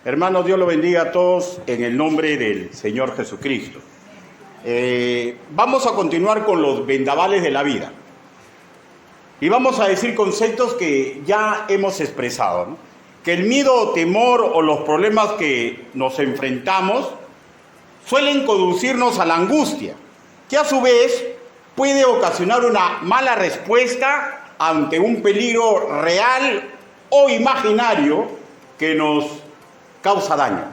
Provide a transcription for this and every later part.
Hermanos, Dios los bendiga a todos en el nombre del Señor Jesucristo. Vamos a continuar con los vendavales de la vida. Y vamos a decir conceptos que ya hemos expresado, ¿no? Que el miedo o temor o los problemas que nos enfrentamos suelen conducirnos a la angustia, que a su vez puede ocasionar una mala respuesta ante un peligro real o imaginario que nos causa daño.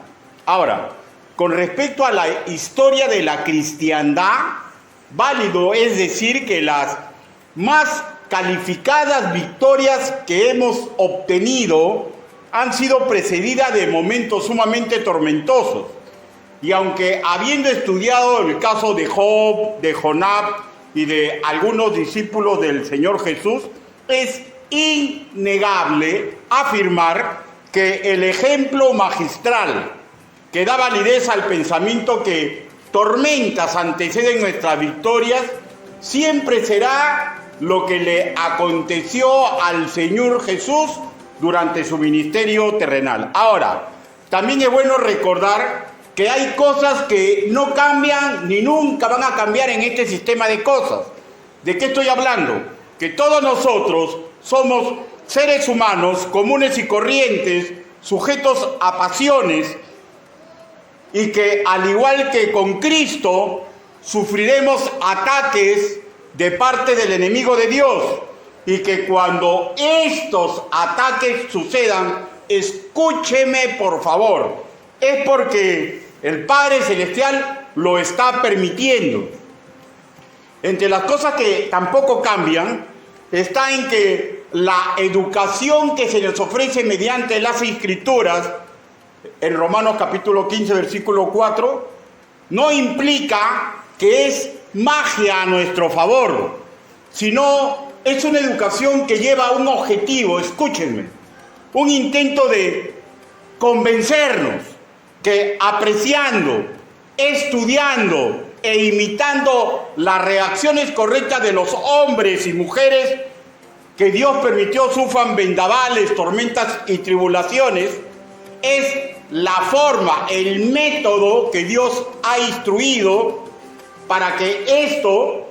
Ahora, con respecto a la historia de la cristiandad, válido es decir que las más calificadas victorias que hemos obtenido han sido precedidas de momentos sumamente tormentosos. Y aunque habiendo estudiado el caso de Job, de Jonás y de algunos discípulos del Señor Jesús, es innegable afirmar que el ejemplo magistral que da validez al pensamiento que tormentas anteceden nuestras victorias siempre será lo que le aconteció al Señor Jesús durante su ministerio terrenal. Ahora, también es bueno recordar que hay cosas que no cambian ni nunca van a cambiar en este sistema de cosas. ¿De qué estoy hablando? Que todos nosotros somos seres humanos comunes y corrientes, sujetos a pasiones, y que al igual que con Cristo sufriremos ataques de parte del enemigo de Dios, y que cuando estos ataques sucedan, escúcheme por favor, es porque el Padre Celestial lo está permitiendo. Entre las cosas que tampoco cambian está en que la educación que se nos ofrece mediante las Escrituras, en Romanos capítulo 15, versículo 4, no implica que es magia a nuestro favor, sino es una educación que lleva un objetivo, escúchenme, un intento de convencernos que apreciando, estudiando e imitando las reacciones correctas de los hombres y mujeres que Dios permitió sufran vendavales, tormentas y tribulaciones, es la forma, el método que Dios ha instruido para que esto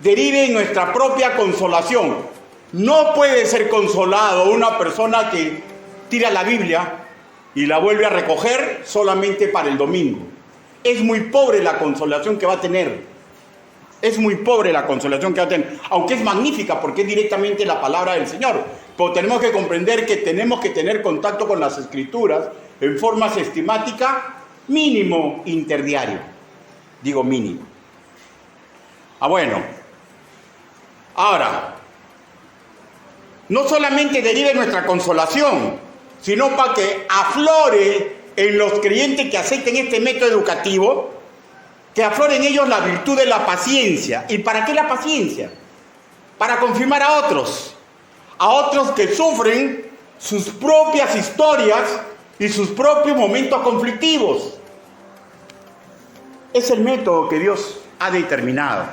derive en nuestra propia consolación. No puede ser consolado una persona que tira la Biblia y la vuelve a recoger solamente para el domingo. Es muy pobre la consolación que va a tener. Es muy pobre la consolación que va a tener, aunque es magnífica porque es directamente la palabra del Señor. Pero tenemos que comprender que tenemos que tener contacto con las Escrituras en forma sistemática, mínimo interdiario. Digo mínimo. Bueno. Ahora, no solamente derive nuestra consolación, sino para que aflore en los creyentes que acepten este método educativo, que aflore en ellos la virtud de la paciencia. ¿Y para qué la paciencia? Para confirmar a otros que sufren sus propias historias y sus propios momentos conflictivos. Es el método que Dios ha determinado.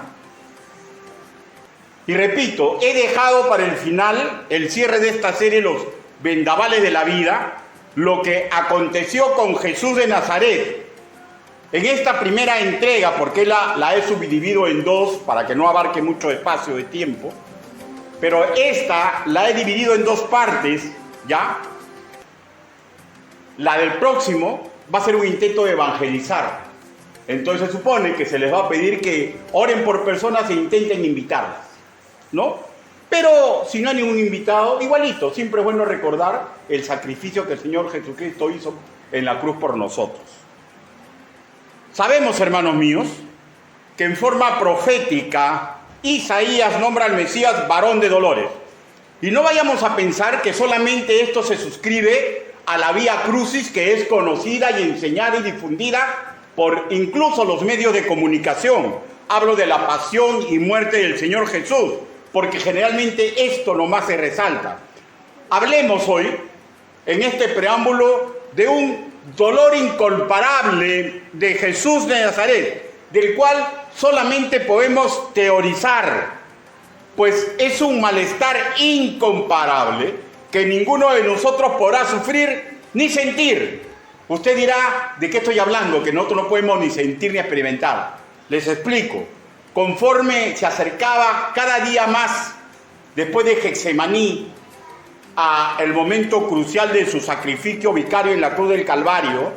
Y repito, he dejado para el final, el cierre de esta serie, los vendavales de la vida, lo que aconteció con Jesús de Nazaret. En esta primera entrega, porque la he subdividido en dos para que no abarque mucho espacio de tiempo, pero esta la he dividido en dos partes, ¿ya? La del próximo va a ser un intento de evangelizar. Entonces se supone que se les va a pedir que oren por personas e intenten invitarlas, ¿no? Pero si no hay ningún invitado, igualito, siempre es bueno recordar el sacrificio que el Señor Jesucristo hizo en la cruz por nosotros. Sabemos, hermanos míos, que en forma profética Isaías nombra al Mesías varón de dolores. Y no vayamos a pensar que solamente esto se suscribe a la Vía Crucis, que es conocida y enseñada y difundida por incluso los medios de comunicación. Hablo de la pasión y muerte del Señor Jesús, porque generalmente esto nomás se resalta. Hablemos hoy, en este preámbulo, de un dolor incomparable de Jesús de Nazaret, del cual solamente podemos teorizar, pues es un malestar incomparable que ninguno de nosotros podrá sufrir ni sentir, Usted dirá, ¿de qué estoy hablando? Que nosotros no podemos ni sentir ni experimentar. Les explico. Conforme se acercaba cada día más, después de Getsemaní, a el momento crucial de su sacrificio vicario en la cruz del Calvario,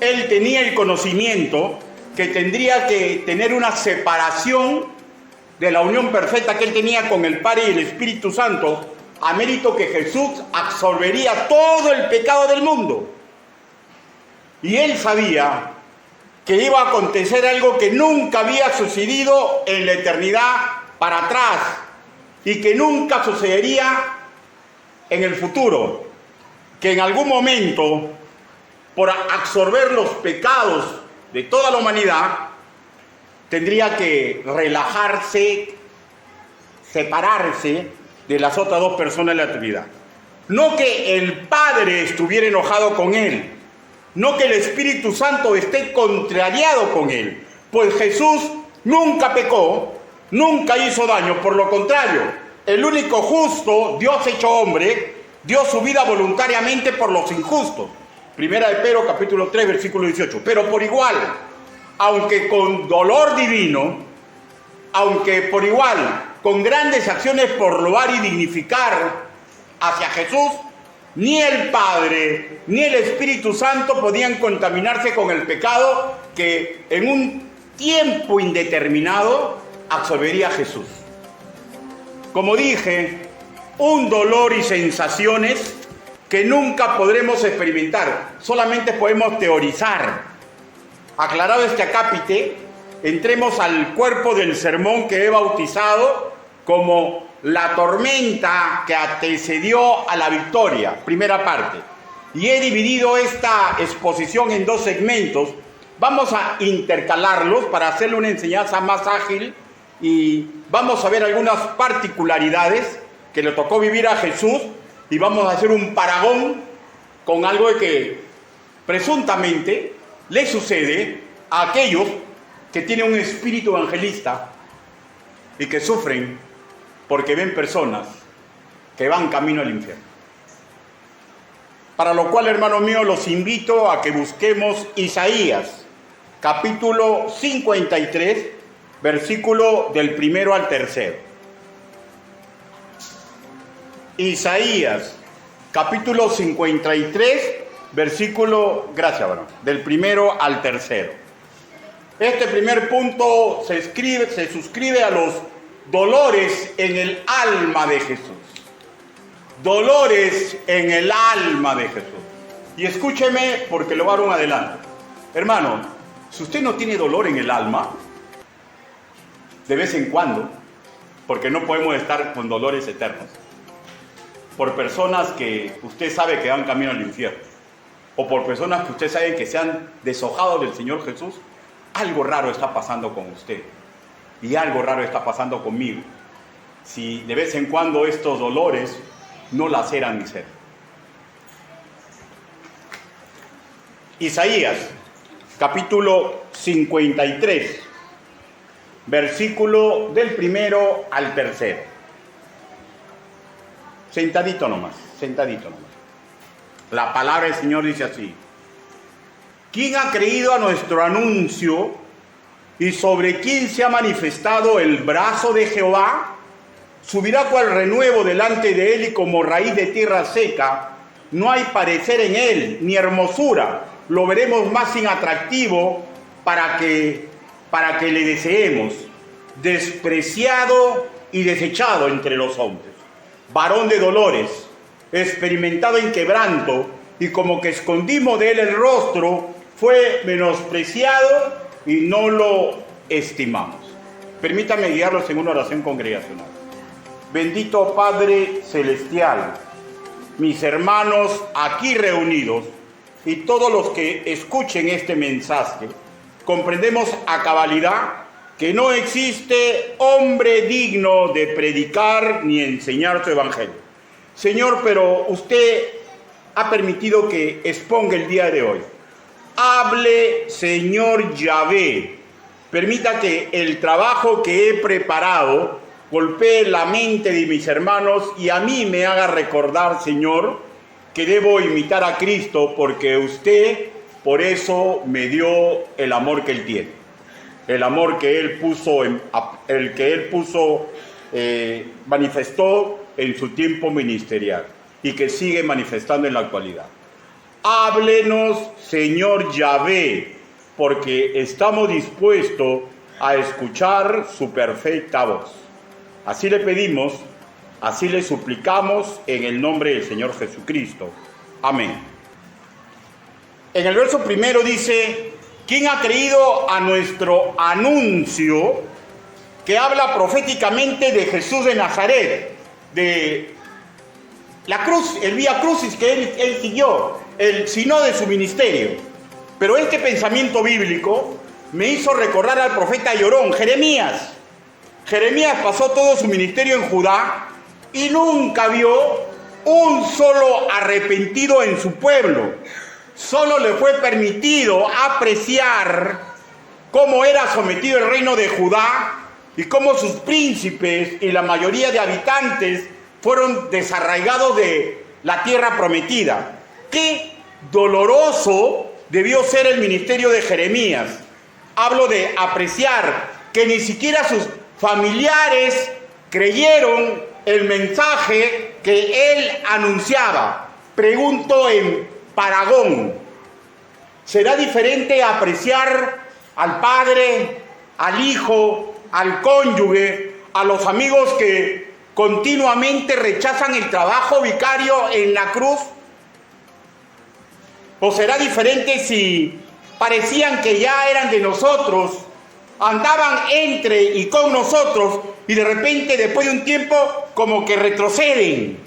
él tenía el conocimiento que tendría que tener una separación de la unión perfecta que él tenía con el Padre y el Espíritu Santo, a mérito que Jesús absorbería todo el pecado del mundo. Y él sabía que iba a acontecer algo que nunca había sucedido en la eternidad para atrás y que nunca sucedería en el futuro, que en algún momento, por absorber los pecados de toda la humanidad, tendría que relajarse, separarse de las otras dos personas de la Trinidad. No que el Padre estuviera enojado con él, no que el Espíritu Santo esté contrariado con él, pues Jesús nunca pecó, nunca hizo daño, por lo contrario, el único justo, Dios hecho hombre, dio su vida voluntariamente por los injustos. Primera de Pedro, capítulo 3, versículo 18. Pero por igual, aunque con dolor divino, aunque por igual, con grandes acciones por loar y dignificar hacia Jesús, ni el Padre ni el Espíritu Santo podían contaminarse con el pecado que en un tiempo indeterminado absorbería a Jesús. Como dije, un dolor y sensaciones que nunca podremos experimentar, solamente podemos teorizar. Aclarado este acápite, entremos al cuerpo del sermón que he bautizado como la tormenta que antecedió a la victoria, primera parte. Y he dividido esta exposición en dos segmentos. Vamos a intercalarlos para hacerle una enseñanza más ágil y vamos a ver algunas particularidades que le tocó vivir a Jesús y vamos a hacer un paragón con algo de que presuntamente le sucede a aquellos que tienen un espíritu evangelista y que sufren porque ven personas que van camino al infierno. Para lo cual, hermanos míos, los invito a que busquemos Isaías, capítulo 53, versículo del 1 al 3. Isaías, capítulo 53, versículo, gracias, bueno, del 1 al 3. Este primer punto se suscribe a los dolores en el alma de Jesús. Dolores en el alma de Jesús. Y escúcheme porque le voy a dar un adelanto. Hermano, si usted no tiene dolor en el alma, de vez en cuando, porque no podemos estar con dolores eternos, por personas que usted sabe que van camino al infierno, o por personas que usted sabe que se han deshojado del Señor Jesús, algo raro está pasando con usted. Y algo raro está pasando conmigo, si de vez en cuando estos dolores no laceran mi ser. Isaías, capítulo 53, versículo del 1 al 3. Sentadito nomás, sentadito nomás. La palabra del Señor dice así: ¿quién ha creído a nuestro anuncio? ¿Y sobre quién se ha manifestado el brazo de Jehová? Subirá cual renuevo delante de él y como raíz de tierra seca. No hay parecer en él, ni hermosura. Lo veremos más inatractivo para que le deseemos. Despreciado y desechado entre los hombres. Varón de dolores, experimentado en quebranto, y como que escondimos de él el rostro, fue menospreciado y no lo estimamos. Permítame guiarlos en una oración congregacional. Bendito Padre Celestial, mis hermanos aquí reunidos y todos los que escuchen este mensaje, comprendemos a cabalidad que no existe hombre digno de predicar ni enseñar su evangelio. Señor, pero usted ha permitido que exponga el día de hoy. Hable, Señor Yahvé. Permita que el trabajo que he preparado golpee la mente de mis hermanos y a mí me haga recordar, Señor, que debo imitar a Cristo porque usted por eso me dio el amor que Él tiene. El amor que Él manifestó en su tiempo ministerial y que sigue manifestando en la actualidad. Háblenos, Señor Yahvé, porque estamos dispuestos a escuchar su perfecta voz. Así le pedimos, así le suplicamos en el nombre del Señor Jesucristo. Amén. En el verso primero dice: ¿quién ha creído a nuestro anuncio que habla proféticamente de Jesús de Nazaret, de la cruz, el vía crucis que él siguió, el sino de su ministerio? Pero este pensamiento bíblico me hizo recordar al profeta llorón, Jeremías. Jeremías pasó todo su ministerio en Judá y nunca vio un solo arrepentido en su pueblo. Solo le fue permitido apreciar cómo era sometido el reino de Judá y cómo sus príncipes y la mayoría de habitantes fueron desarraigados de la tierra prometida. Qué doloroso debió ser el ministerio de Jeremías. Hablo de apreciar que ni siquiera sus familiares creyeron el mensaje que él anunciaba. Pregunto en Paragón, ¿será diferente apreciar al padre, al hijo, al cónyuge, a los amigos que continuamente rechazan el trabajo vicario en la cruz? ¿O será diferente si parecían que ya eran de nosotros, andaban entre y con nosotros y de repente después de un tiempo como que retroceden,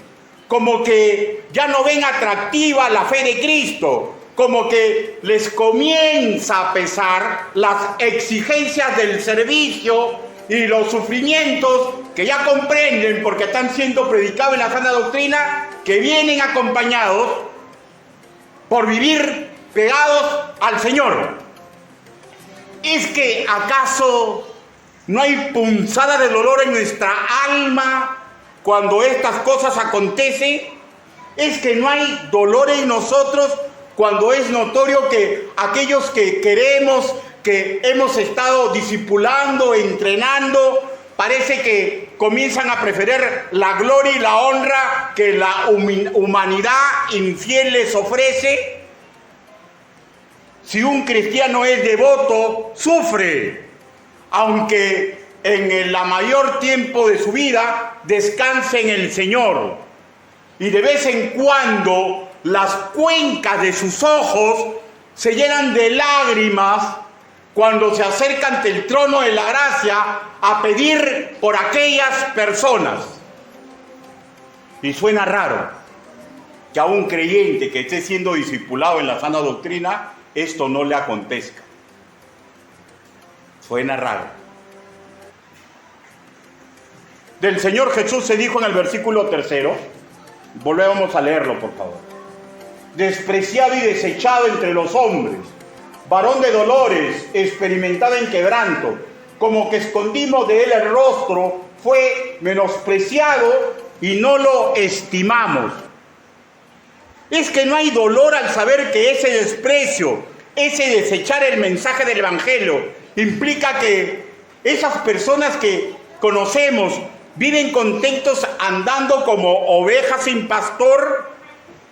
como que ya no ven atractiva la fe de Cristo, como que les comienza a pesar las exigencias del servicio y los sufrimientos que ya comprenden porque están siendo predicados en la sana doctrina, que vienen acompañados por vivir pegados al Señor. ¿Es que acaso no hay punzada de dolor en nuestra alma cuando estas cosas acontecen? ¿Es que no hay dolor en nosotros cuando es notorio que aquellos que queremos, que hemos estado discipulando, entrenando, parece que comienzan a preferir la gloria y la honra que la humanidad infiel les ofrece? Si un cristiano es devoto, sufre, aunque en la mayor tiempo de su vida descanse en el Señor. Y de vez en cuando las cuencas de sus ojos se llenan de lágrimas cuando se acerca ante el trono de la gracia a pedir por aquellas personas. Y suena raro que a un creyente que esté siendo discipulado en la sana doctrina esto no le acontezca. Suena raro. Del Señor Jesús se dijo en el versículo 3, volvemos a leerlo por favor: despreciado y desechado entre los hombres, varón de dolores, experimentado en quebranto, como que escondimos de él el rostro, fue menospreciado y no lo estimamos. Es que no hay dolor al saber que ese desprecio, ese desechar el mensaje del Evangelio, implica que esas personas que conocemos viven contentos andando como ovejas sin pastor,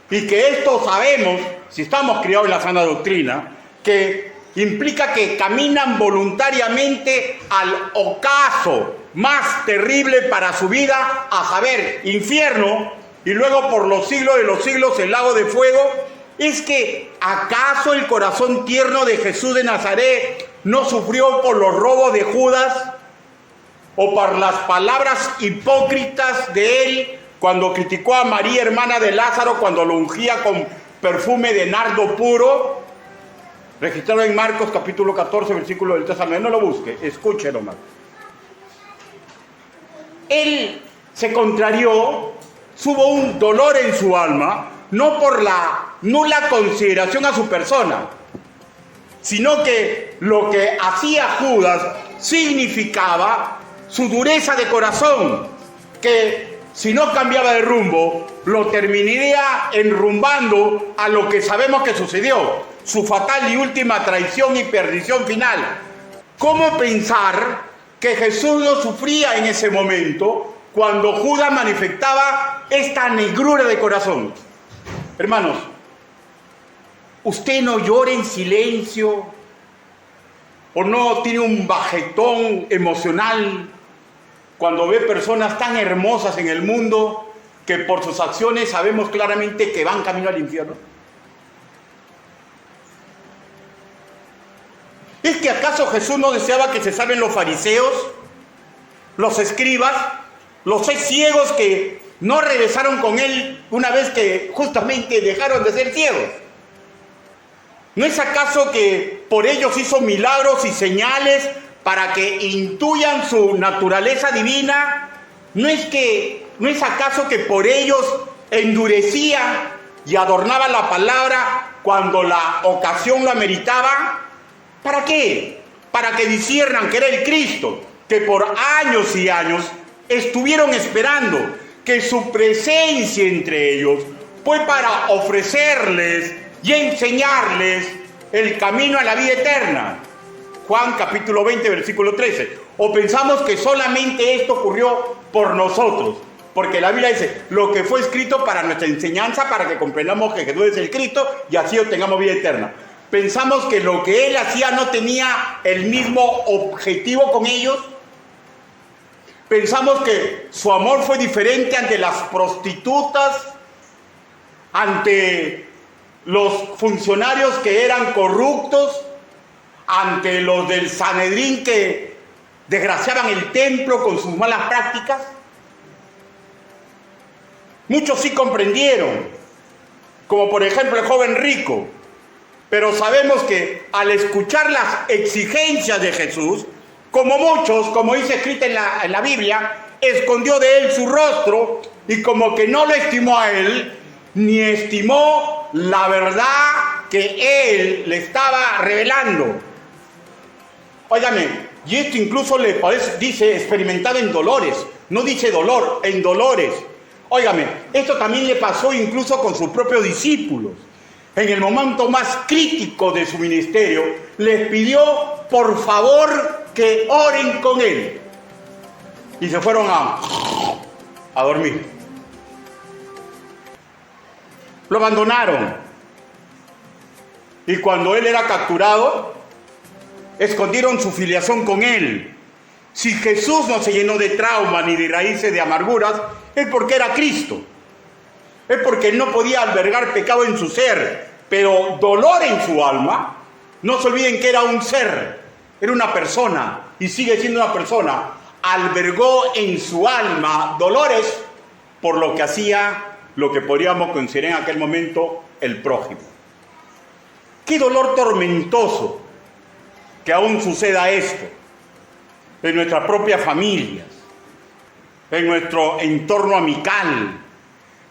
y que esto sabemos, si estamos criados en la sana doctrina, que implica que caminan voluntariamente al ocaso más terrible para su vida, a saber, infierno, y luego por los siglos de los siglos el lago de fuego. ¿Es que acaso el corazón tierno de Jesús de Nazaret no sufrió por los robos de Judas o por las palabras hipócritas de él cuando criticó a María, hermana de Lázaro, cuando lo ungía con perfume de nardo puro? Registrado en Marcos capítulo 14, versículo del 3 al 9. No lo busque, escúchelo más. Él se contrarió, hubo un dolor en su alma, no por la nula consideración a su persona, sino que lo que hacía Judas significaba su dureza de corazón, que si no cambiaba de rumbo, lo terminaría enrumbando a lo que sabemos que sucedió, su fatal y última traición y perdición final. ¿Cómo pensar que Jesús no sufría en ese momento cuando Judas manifestaba esta negrura de corazón? Hermanos, usted no llora en silencio o no tiene un bajetón emocional cuando ve personas tan hermosas en el mundo que por sus acciones sabemos claramente que van camino al infierno. ¿Es que acaso Jesús no deseaba que se salven los fariseos, los escribas, los 6 ciegos que no regresaron con él una vez que justamente dejaron de ser ciegos? ¿No es acaso que por ellos hizo milagros y señales para que intuyan su naturaleza divina? ¿No es acaso que por ellos endurecía y adornaba la palabra cuando la ocasión lo ameritaba? ¿Para qué? Para que disciernan que era el Cristo, que por años y años estuvieron esperando, que su presencia entre ellos fue para ofrecerles y enseñarles el camino a la vida eterna. Juan capítulo 20, versículo 13. O pensamos que solamente esto ocurrió por nosotros, porque la Biblia dice, lo que fue escrito para nuestra enseñanza, para que comprendamos que Jesús es el Cristo y así obtengamos vida eterna. Pensamos que lo que él hacía no tenía el mismo objetivo con ellos. Pensamos que su amor fue diferente ante las prostitutas, ante los funcionarios que eran corruptos, ante los del Sanedrín que desgraciaban el templo con sus malas prácticas. Muchos sí comprendieron, como por ejemplo el joven rico, pero sabemos que al escuchar las exigencias de Jesús, como muchos, como dice escrito en la Biblia, escondió de él su rostro y como que no lo estimó a él, ni estimó la verdad que él le estaba revelando. Óigame, y esto incluso le parece, dice experimentado en dolores, no dice dolor, en dolores. Óigame, esto también le pasó incluso con sus propios discípulos. En el momento más crítico de su ministerio, les pidió por favor que oren con él. Y se fueron a dormir. Lo abandonaron. Y cuando él era capturado, escondieron su filiación con él. Si Jesús no se llenó de trauma ni de raíces de amarguras, es porque era Cristo. Es porque él no podía albergar pecado en su ser, pero dolor en su alma. No se olviden que era un ser, era una persona y sigue siendo una persona. Albergó en su alma dolores por lo que hacía, lo que podríamos considerar en aquel momento el prójimo. Qué dolor tormentoso que aún suceda esto en nuestras propias familias, en nuestro entorno amical,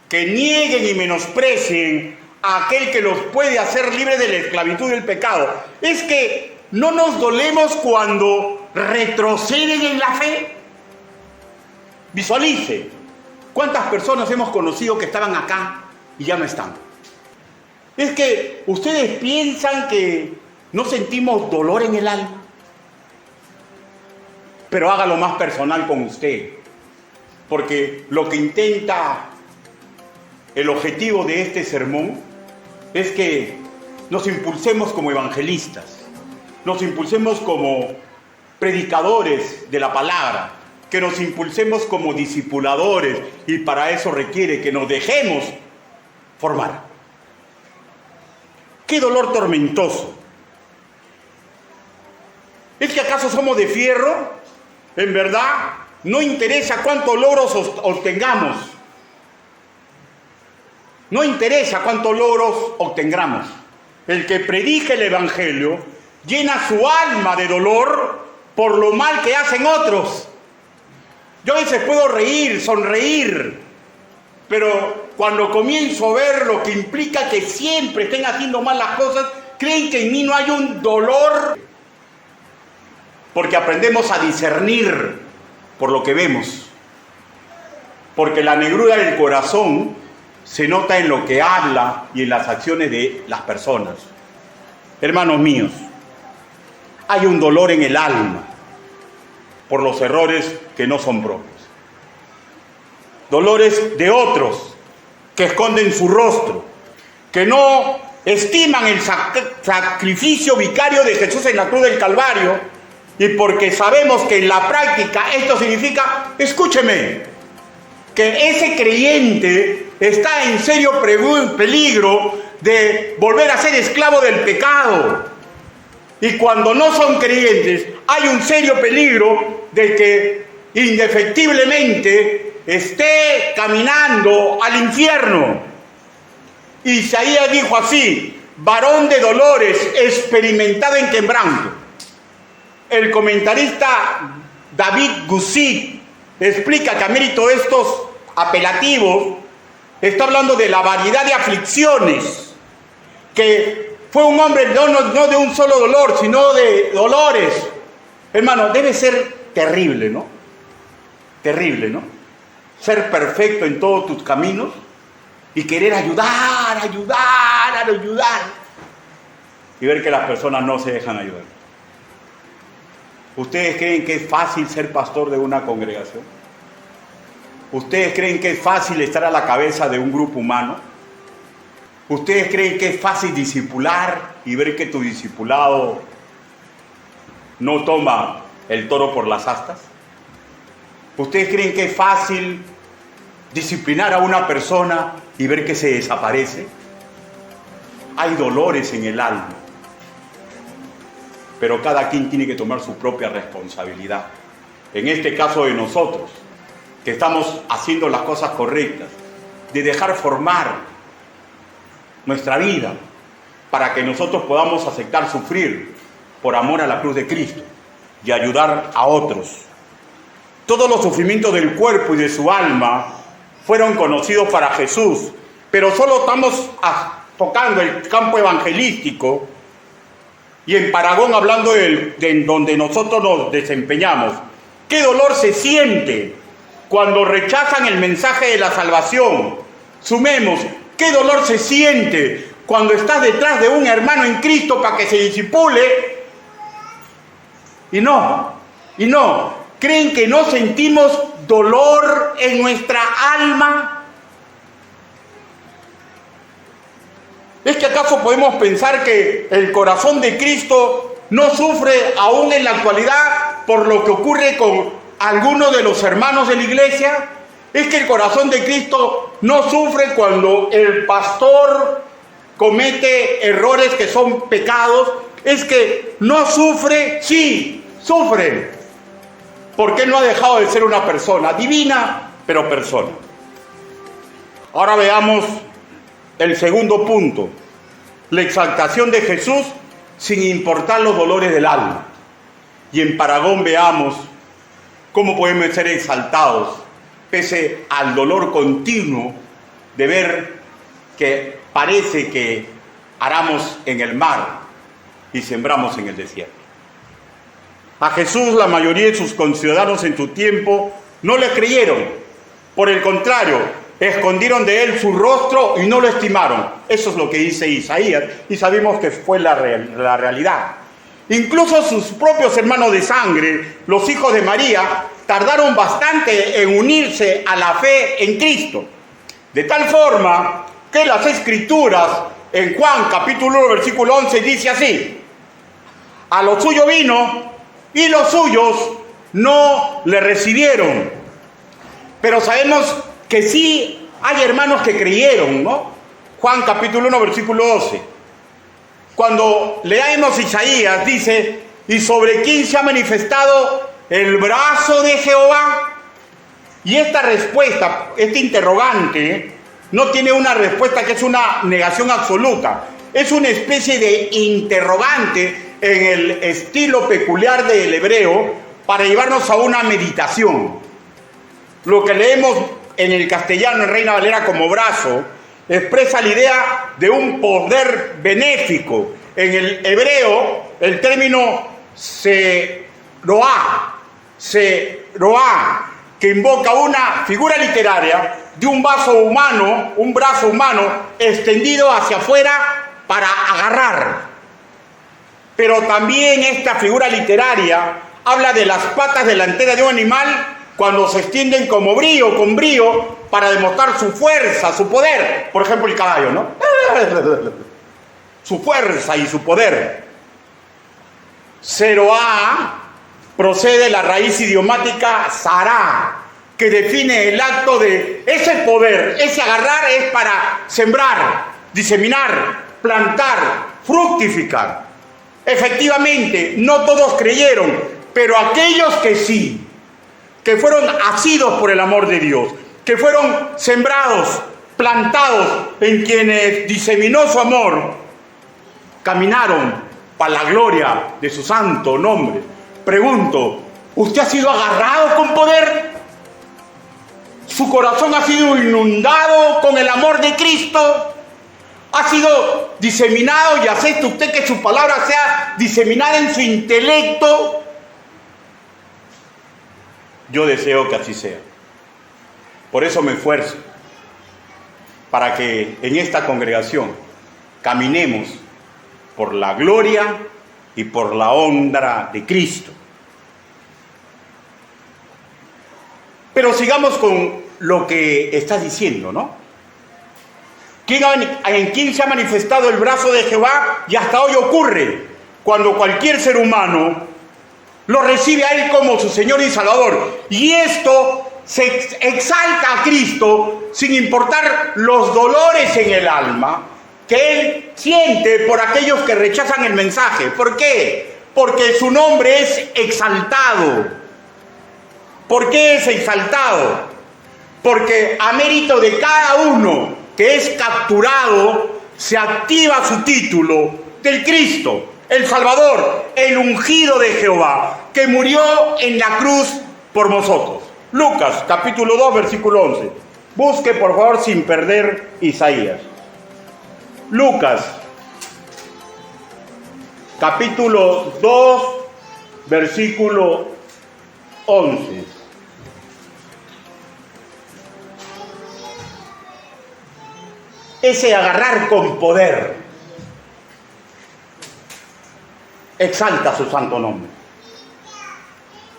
que nieguen y menosprecien a aquel que los puede hacer libres de la esclavitud del pecado. Es que no nos dolemos cuando retroceden en la fe. Visualice cuántas personas hemos conocido que estaban acá y ya no están. Es que ustedes piensan que no sentimos dolor en el alma, pero hágalo más personal con usted, porque lo que intenta el objetivo de este sermón es que nos impulsemos como evangelistas, nos impulsemos como predicadores de la palabra, que nos impulsemos como discipuladores, y para eso requiere que nos dejemos formar. ¡Qué dolor tormentoso! ¿Es que acaso somos de fierro? En verdad, no interesa cuántos logros obtengamos. No interesa cuántos logros obtengamos. El que predica el evangelio llena su alma de dolor por lo mal que hacen otros. Yo a veces puedo reír, sonreír, pero cuando comienzo a ver lo que implica que siempre estén haciendo mal las cosas, creen que en mí no hay un dolor, porque aprendemos a discernir por lo que vemos. porque la negrura del corazón se nota en lo que habla y en las acciones de las personas. Hermanos míos, hay un dolor en el alma por los errores que no son propios. Dolores de otros que esconden su rostro, que no estiman el sacrificio vicario de Jesús en la cruz del Calvario, y porque sabemos que en la práctica esto significa, escúcheme, que ese creyente está en serio peligro de volver a ser esclavo del pecado. Y cuando no son creyentes, hay un serio peligro de que indefectiblemente esté caminando al infierno. Isaías dijo así: varón de dolores, experimentado en quebranto. El comentarista David Gusit explica que a mérito de estos apelativos está hablando de la variedad de aflicciones, que fue un hombre no de un solo dolor, sino de dolores. Hermano, debe ser terrible, ¿no? Terrible, ¿no? Ser perfecto en todos tus caminos y querer ayudar, y ver que las personas no se dejan ayudar. ¿Ustedes creen que es fácil ser pastor de una congregación? ¿Ustedes creen que es fácil estar a la cabeza de un grupo humano? ¿Ustedes creen que es fácil discipular y ver que tu discipulado no toma el toro por las astas? ¿Ustedes creen que es fácil disciplinar a una persona y ver que se desaparece? Hay dolores en el alma, pero cada quien tiene que tomar su propia responsabilidad. En este caso de nosotros, que estamos haciendo las cosas correctas, de dejar formar nuestra vida para que nosotros podamos aceptar sufrir por amor a la cruz de Cristo y ayudar a otros. Todos los sufrimientos del cuerpo y de su alma fueron conocidos para Jesús, pero solo estamos tocando el campo evangelístico y en Paragón hablando de donde nosotros nos desempeñamos. ¿Qué dolor se siente cuando rechazan el mensaje de la salvación? Sumemos, ¿qué dolor se siente cuando estás detrás de un hermano en Cristo para que se discipule? Y no, ¿creen que no sentimos dolor en nuestra alma? ¿Es que acaso podemos pensar que el corazón de Cristo no sufre aún en la actualidad por lo que ocurre con algunos de los hermanos de la iglesia? ¿Es que el corazón de Cristo no sufre cuando el pastor comete errores que son pecados? ¿Es que no sufre? Sí, sufre. Porque no ha dejado de ser una persona divina, pero persona. Ahora veamos el segundo punto, la exaltación de Jesús sin importar los dolores del alma. Y en Paragón veamos cómo podemos ser exaltados pese al dolor continuo de ver que parece que aramos en el mar y sembramos en el desierto. A Jesús la mayoría de sus conciudadanos en su tiempo no le creyeron. Por el contrario, escondieron de él su rostro y no lo estimaron. Eso es lo que dice Isaías y sabemos que fue la realidad. Incluso sus propios hermanos de sangre, los hijos de María, tardaron bastante en unirse a la fe en Cristo. De tal forma que las Escrituras en Juan capítulo 1 versículo 11 dice así: a lo suyo vino y los suyos no le recibieron. Pero sabemos que sí hay hermanos que creyeron, ¿no? Juan capítulo 1 versículo 12. Cuando leemos Isaías dice: ¿y sobre quién se ha manifestado el brazo de Jehová? Y esta respuesta, este interrogante, no tiene una respuesta que es una negación absoluta. Es una especie de interrogante en el estilo peculiar del hebreo para llevarnos a una meditación. Lo que leemos en el castellano, en Reina Valera, como brazo, expresa la idea de un poder benéfico. En el hebreo, el término seroá, que invoca una figura literaria de un brazo humano extendido hacia afuera para agarrar. Pero también esta figura literaria habla de las patas delanteras de un animal cuando se extienden con brío, para demostrar su fuerza, su poder. Por ejemplo, el caballo, ¿no? Su fuerza y su poder. Zeroá procede de la raíz idiomática zará, que define el acto de ese poder, ese agarrar es para sembrar, diseminar, plantar, fructificar. Efectivamente, no todos creyeron, pero aquellos que sí, que fueron asidos por el amor de Dios, que fueron sembrados, plantados en quienes diseminó su amor, caminaron para la gloria de su santo nombre. Pregunto, ¿usted ha sido agarrado con poder? ¿Su corazón ha sido inundado con el amor de Cristo? ¿Ha sido diseminado y acepta usted que su palabra sea diseminada en su intelecto? Yo deseo que así sea. Por eso me esfuerzo para que en esta congregación caminemos por la gloria y por la honra de Cristo. Pero sigamos con lo que estás diciendo, ¿no? ¿En quién se ha manifestado el brazo de Jehová? Y hasta hoy ocurre, cuando cualquier ser humano lo recibe a Él como su Señor y Salvador. Y esto se exalta a Cristo sin importar los dolores en el alma que Él siente por aquellos que rechazan el mensaje. ¿Por qué? Porque su nombre es exaltado. ¿Por qué es exaltado? Porque a mérito de cada uno que es capturado, se activa su título del Cristo, el Salvador, el ungido de Jehová, que murió en la cruz por nosotros. Lucas, capítulo 2, versículo 11. Busque, por favor, sin perder Isaías. Lucas, capítulo 2, versículo 11. Ese agarrar con poder exalta su santo nombre.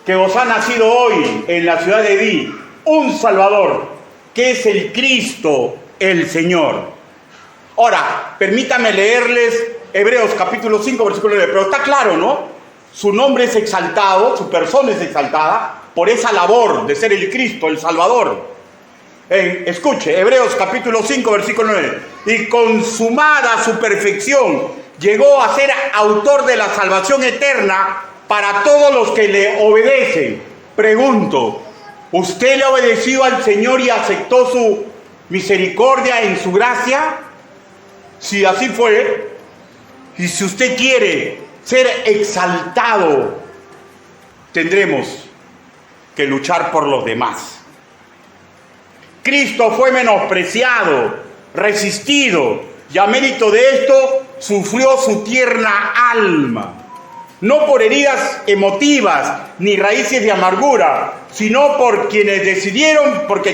Que os ha nacido hoy en la ciudad de David un Salvador, que es el Cristo, el Señor. Ahora, permítame leerles Hebreos capítulo 5, versículo 9, pero está claro, ¿no? Su nombre es exaltado, su persona es exaltada por esa labor de ser el Cristo, el Salvador. Escuche, Hebreos capítulo 5, versículo 9. Y consumada su perfección, llegó a ser autor de la salvación eterna para todos los que le obedecen. Pregunto, ¿usted le ha obedecido al Señor y aceptó su misericordia en su gracia? Si así fue, y si usted quiere ser exaltado, tendremos que luchar por los demás. Cristo fue menospreciado, resistido, y a mérito de esto sufrió su tierna alma. No por heridas emotivas ni raíces de amargura, sino porque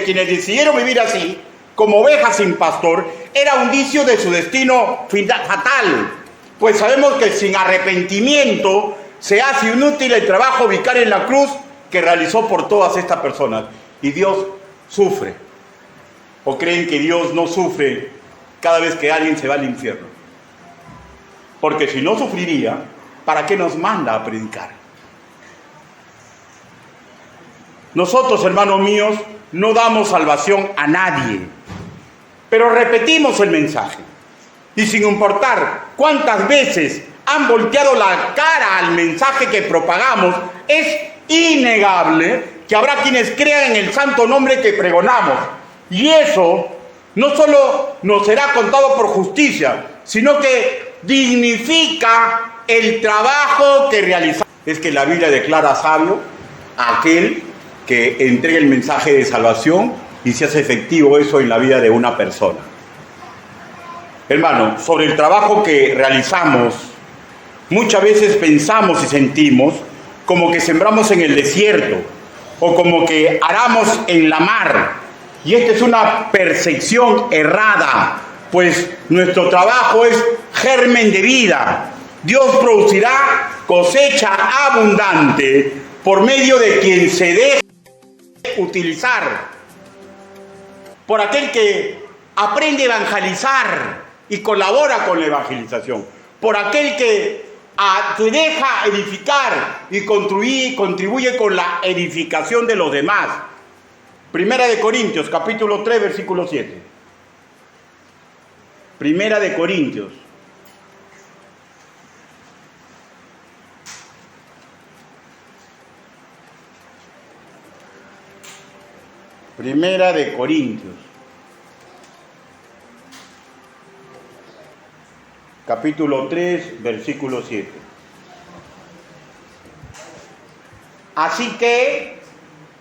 quienes decidieron vivir así, como ovejas sin pastor, era un vicio de su destino fatal. Pues sabemos que sin arrepentimiento se hace inútil el trabajo vicario en la cruz que realizó por todas estas personas. Y Dios sufre. ¿O creen que Dios no sufre cada vez que alguien se va al infierno? Porque si no sufriría, ¿para qué nos manda a predicar? Nosotros, hermanos míos, no damos salvación a nadie, pero repetimos el mensaje. Y sin importar cuántas veces han volteado la cara al mensaje que propagamos, es innegable que habrá quienes crean en el santo nombre que pregonamos. Y eso no solo nos será contado por justicia, sino que dignifica el trabajo que realizamos. Es que la Biblia declara sabio a aquel que entrega el mensaje de salvación y se hace efectivo eso en la vida de una persona. Hermano, sobre el trabajo que realizamos, muchas veces pensamos y sentimos como que sembramos en el desierto, o como que aramos en la mar. Y esta es una percepción errada, pues nuestro trabajo es germen de vida. Dios producirá cosecha abundante por medio de quien se deje utilizar, por aquel que aprende a evangelizar y colabora con la evangelización, por aquel que se deja edificar y contribuye con la edificación de los demás. Primera de Corintios, capítulo 3, versículo 7. Primera de Corintios. Primera de Corintios. Capítulo 3, versículo 7. Así que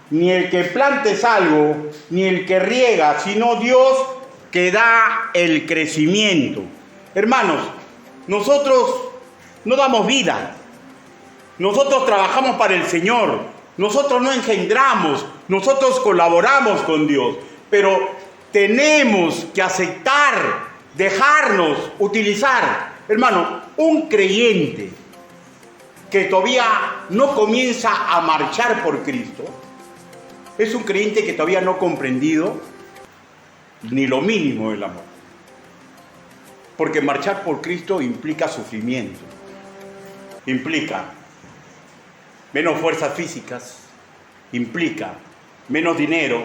ni el que plante es algo, ni el que riega, sino Dios que da el crecimiento. Hermanos, nosotros no damos vida. Nosotros trabajamos para el Señor. Nosotros no engendramos. Nosotros colaboramos con Dios. Pero tenemos que aceptar, dejarnos utilizar. Hermano, un creyente que todavía no comienza a marchar por Cristo, es un creyente que todavía no ha comprendido ni lo mínimo del amor. Porque marchar por Cristo implica sufrimiento, implica menos fuerzas físicas, implica menos dinero,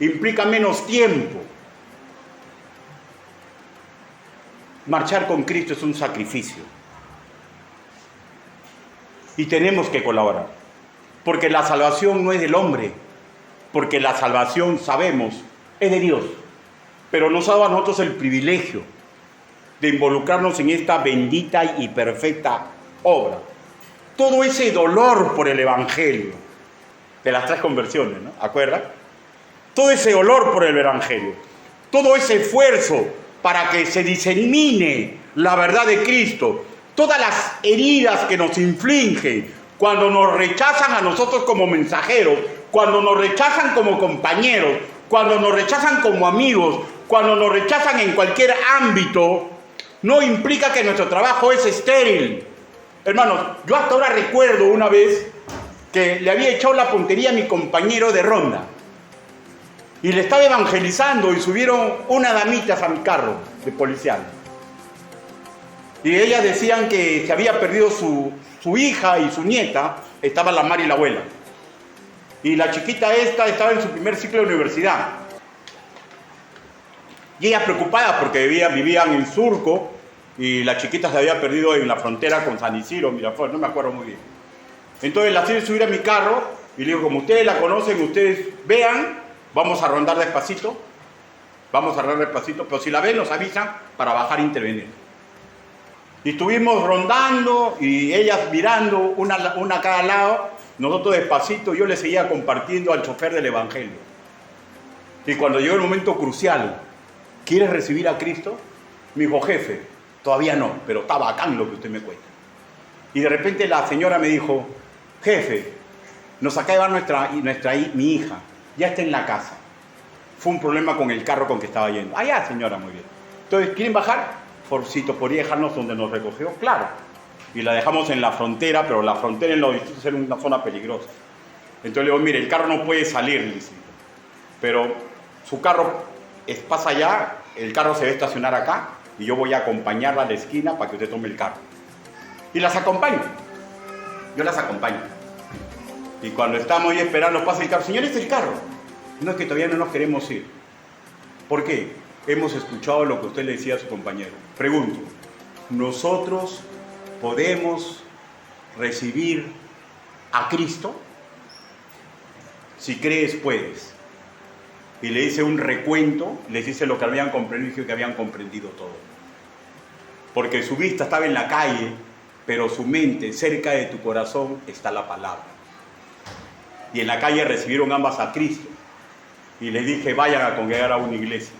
implica menos tiempo. Marchar con Cristo es un sacrificio. Y tenemos que colaborar. Porque la salvación no es del hombre. Porque la salvación, sabemos, es de Dios. Pero nos ha dado a nosotros el privilegio de involucrarnos en esta bendita y perfecta obra. Todo ese dolor por el Evangelio, de las 3 conversiones, ¿no? ¿Acuerdan? Todo ese dolor por el Evangelio, todo ese esfuerzo para que se disemine la verdad de Cristo, todas las heridas que nos infligen cuando nos rechazan a nosotros como mensajeros, cuando nos rechazan como compañeros, cuando nos rechazan como amigos, cuando nos rechazan en cualquier ámbito, no implica que nuestro trabajo es estéril. Hermanos, yo hasta ahora recuerdo una vez que le había echado la puntería a mi compañero de ronda y le estaba evangelizando y subieron unas damitas a mi carro de policial. Y ellas decían que se había perdido su hija y su nieta, estaban la madre y la abuela. Y la chiquita esta estaba en su primer ciclo de universidad. Y ella preocupada porque vivían en Surco y la chiquita se había perdido en la frontera con San Isidro, Miraflores, no me acuerdo muy bien. Entonces la hice subir a mi carro y le digo, como ustedes la conocen, ustedes vean, vamos a rondar despacito, pero si la ven nos avisan para bajar e intervenir. Y estuvimos rondando y ellas mirando una a cada lado, nosotros despacito, yo le seguía compartiendo al chofer del Evangelio. Y cuando llegó el momento crucial, ¿quieres recibir a Cristo? Me dijo, jefe, todavía no, pero está bacán lo que usted me cuenta. Y de repente la señora me dijo, jefe, nos acaba de llevar mi hija, ya está en la casa. Fue un problema con el carro con que estaba yendo. Ah, ya, señora, muy bien. Entonces, ¿quieren bajar? Forcito, ¿podría dejarnos donde nos recogió? Claro. Y la dejamos en la frontera, pero la frontera en los distritos era una zona peligrosa. Entonces le digo, mire, el carro no puede salir, dice, pero su carro pasa allá, el carro se va a estacionar acá y yo voy a acompañarla a la esquina para que usted tome el carro. Y las acompaño. Yo las acompaño. Y cuando estamos ahí esperando, pasa el carro. Señor, ¿este es el carro? No, es que todavía no nos queremos ir. ¿Por qué? Hemos escuchado lo que usted le decía a su compañero. Pregunto, ¿nosotros podemos recibir a Cristo? Si crees, puedes. Y le dice un recuento, les dice lo que habían comprendido y que habían comprendido todo. Porque su vista estaba en la calle, pero su mente, cerca de tu corazón, está la palabra. Y en la calle recibieron ambas a Cristo. Y les dije, vayan a congregar a una iglesia.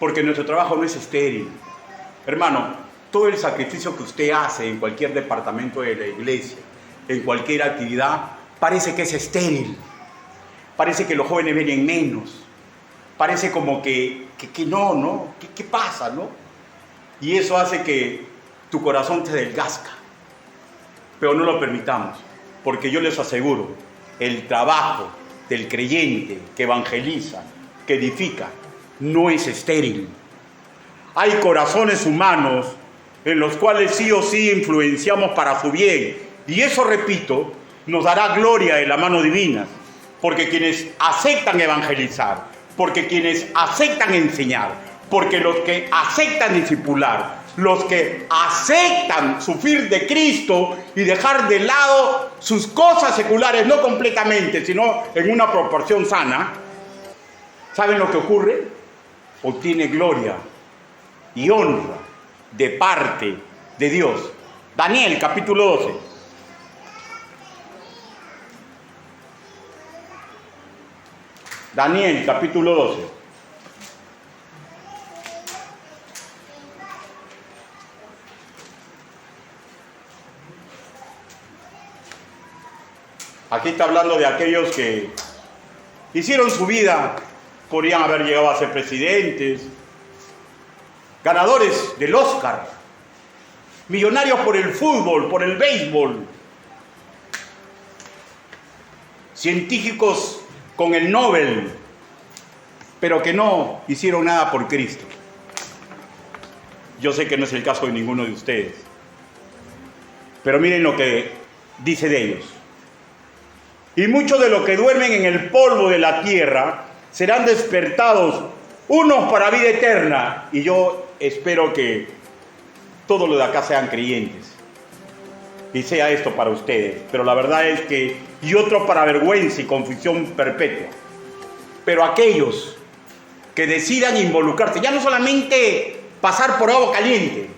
Porque nuestro trabajo no es estéril. Hermano, todo el sacrificio que usted hace en cualquier departamento de la iglesia, en cualquier actividad, parece que es estéril, parece que los jóvenes vienen menos, parece como que no, ¿qué pasa, no? Y eso hace que tu corazón te desgasta, pero no lo permitamos, porque yo les aseguro, el trabajo del creyente que evangeliza, que edifica, no es estéril. Hay corazones humanos en los cuales sí o sí influenciamos para su bien. Y eso, repito, nos dará gloria en la mano divina. Porque quienes aceptan evangelizar, porque quienes aceptan enseñar, porque los que aceptan discipular, los que aceptan sufrir de Cristo y dejar de lado sus cosas seculares, no completamente, sino en una proporción sana, ¿saben lo que ocurre? Obtiene gloria y honra de parte de Dios. Daniel, capítulo 12. Daniel, capítulo 12. Aquí está hablando de aquellos que hicieron su vida, podrían haber llegado a ser presidentes, ganadores del Oscar, millonarios por el fútbol, por el béisbol, científicos con el Nobel, pero que no hicieron nada por Cristo. Yo sé que no es el caso de ninguno de ustedes, pero miren lo que dice de ellos. Y muchos de los que duermen en el polvo de la tierra serán despertados, unos para vida eterna. Y yo espero que todos los de acá sean creyentes y sea esto para ustedes, pero la verdad es que y otros para vergüenza y confusión perpetua. Pero aquellos que decidan involucrarse, ya no solamente pasar por agua caliente,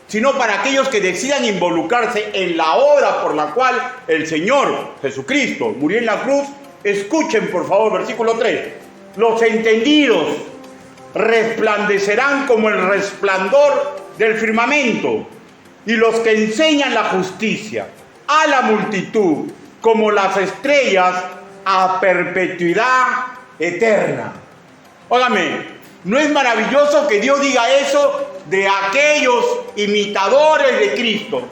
sino para aquellos que decidan involucrarse en la obra por la cual el Señor Jesucristo murió en la cruz. Escuchen por favor, versículo 3. Los entendidos resplandecerán como el resplandor del firmamento, y los que enseñan la justicia a la multitud como las estrellas a perpetuidad eterna. Óigame, ¿no es maravilloso que Dios diga eso de aquellos imitadores de Cristo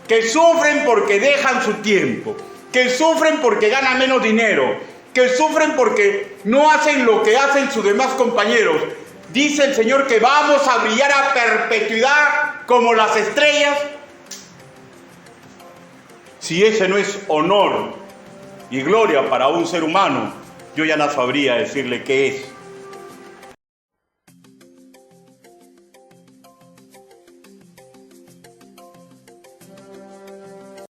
que sufren porque dejan su tiempo, que sufren porque ganan menos dinero, que sufren porque no hacen lo que hacen sus demás compañeros? Dice el Señor que vamos a brillar a perpetuidad como las estrellas. Si ese no es honor y gloria para un ser humano, yo ya no sabría decirle qué es.